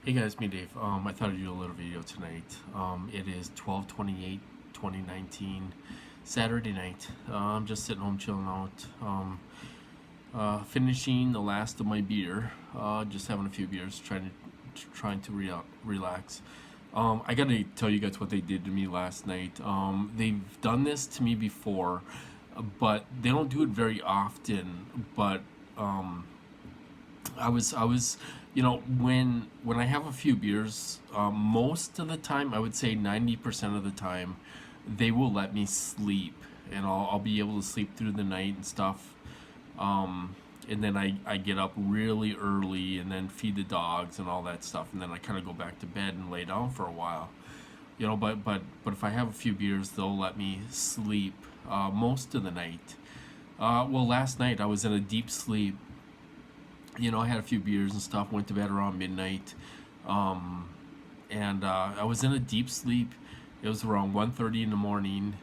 Hey guys, me Dave. I thought I'd do a little video tonight. It is 12/28/2019, Saturday night. I'm just sitting home chilling out, finishing the last of my beer. Just having a few beers, trying to relax. I gotta tell you guys what they did to me last night. They've done this to me before, but they don't do it very often. But I was, when I have a few beers, most of the time, I would say 90% of the time, they will let me sleep, and I'll be able to sleep through the night and stuff. And then I get up really early and then feed the dogs and all that stuff, and then I kind of go back to bed and lay down for a while. But if I have a few beers, they'll let me sleep most of the night. Well, last night I was in a deep sleep. I had a few beers and stuff, went to bed around midnight, and I was in a deep sleep. It was around 1:30 in the morning,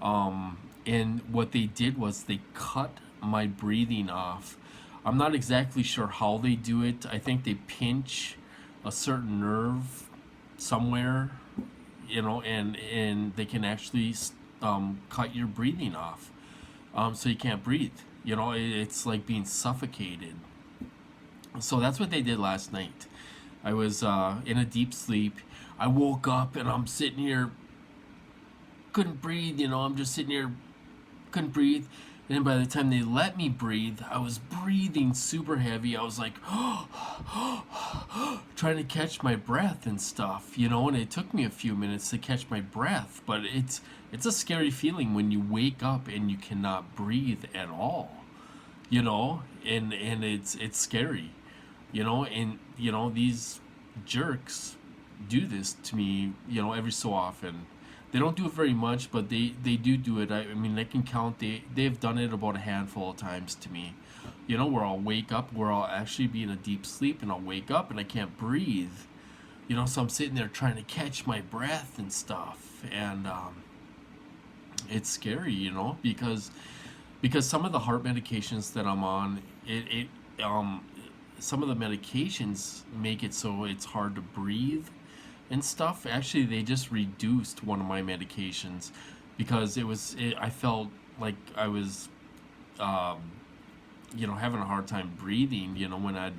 and what they did was they cut my breathing off. I'm not exactly sure how they do it. I think they pinch a certain nerve somewhere, and they can actually cut your breathing off, so you can't breathe. It's like being suffocated. So that's what they did last night. I was in a deep sleep. I woke up and I'm sitting here, couldn't breathe. I'm just sitting here, couldn't breathe. And then by the time they let me breathe, I was breathing super heavy. I was like, trying to catch my breath and stuff, and it took me a few minutes to catch my breath. But it's a scary feeling when you wake up and you cannot breathe at all, and it's scary, and these jerks do this to me, every so often. They don't do it very much, but they do it. I mean, I can count. They've done it about a handful of times to me. Where I'll wake up, where I'll actually be in a deep sleep, and I'll wake up and I can't breathe. So I'm sitting there trying to catch my breath and stuff, and it's scary, because some of the heart medications that I'm on, some of the medications make it so it's hard to breathe and stuff. Actually, they just reduced one of my medications because I felt like I was, um, having a hard time breathing. When I'd,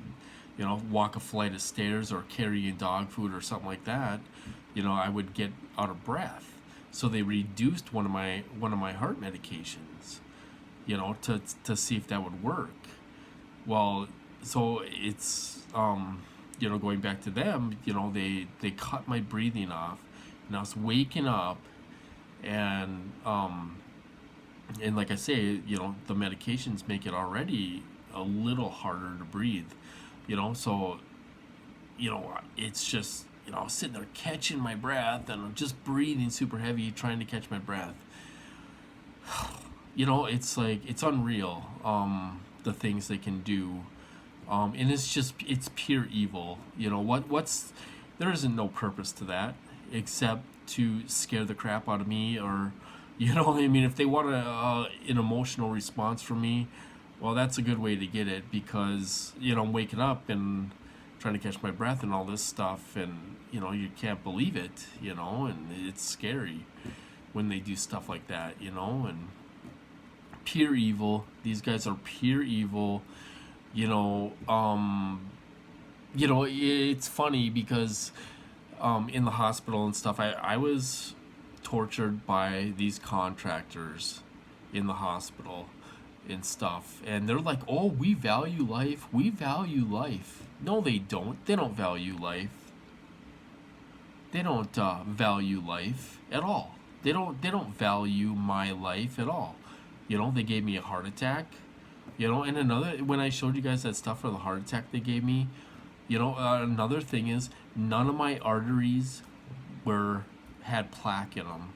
walk a flight of stairs or carry dog food or something like that. I would get out of breath. So they reduced one of my heart medications. To see if that would work. Well, so it's going back to them. They cut my breathing off, and I was waking up, and like I say, the medications make it already a little harder to breathe. So it's just, I was sitting there catching my breath, and I'm just breathing super heavy, trying to catch my breath. It's like it's unreal, the things they can do, and it's pure evil. What's there isn't no purpose to that except to scare the crap out of me, or I mean, if they want an emotional response from me, well, that's a good way to get it, because I'm waking up and trying to catch my breath and all this stuff, and you can't believe it, and it's scary when they do stuff like that, and pure evil. These guys are pure evil. You know, um, it's funny because in the hospital and stuff, I was tortured by these contractors in the hospital and stuff, and they're like, "Oh, we value life. We value life." No, they don't. They don't value life. They don't value life at all. They don't value my life at all. They gave me a heart attack. And another, when I showed you guys that stuff for the heart attack they gave me, another thing is, none of my arteries were had plaque in them.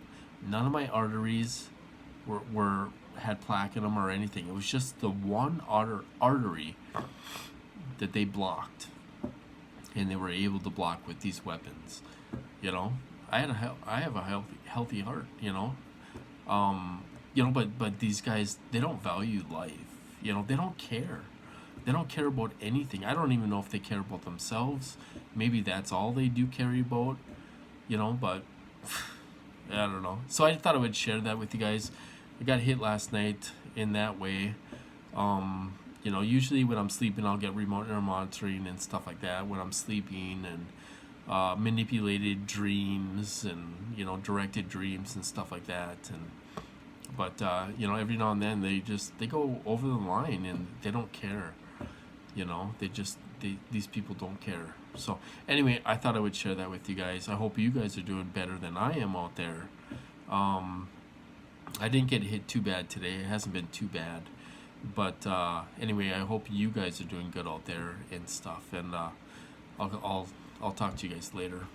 None of my arteries were had plaque in them or anything. It was just the one artery that they blocked, and they were able to block with these weapons. You know, I have a healthy heart. But these guys, they don't value life. They don't care. They don't care about anything. I don't even know if they care about themselves. Maybe that's all they do care about, but I don't know. So I thought I would share that with you guys. I got hit last night in that way. Usually when I'm sleeping, I'll get remote air monitoring and stuff like that when I'm sleeping, and manipulated dreams and directed dreams and stuff like that. But every now and then they go over the line and they don't care. These people don't care. So anyway, I thought I would share that with you guys. I hope you guys are doing better than I am out there. I didn't get hit too bad today. It hasn't been too bad. But anyway, I hope you guys are doing good out there and stuff. And I'll talk to you guys later.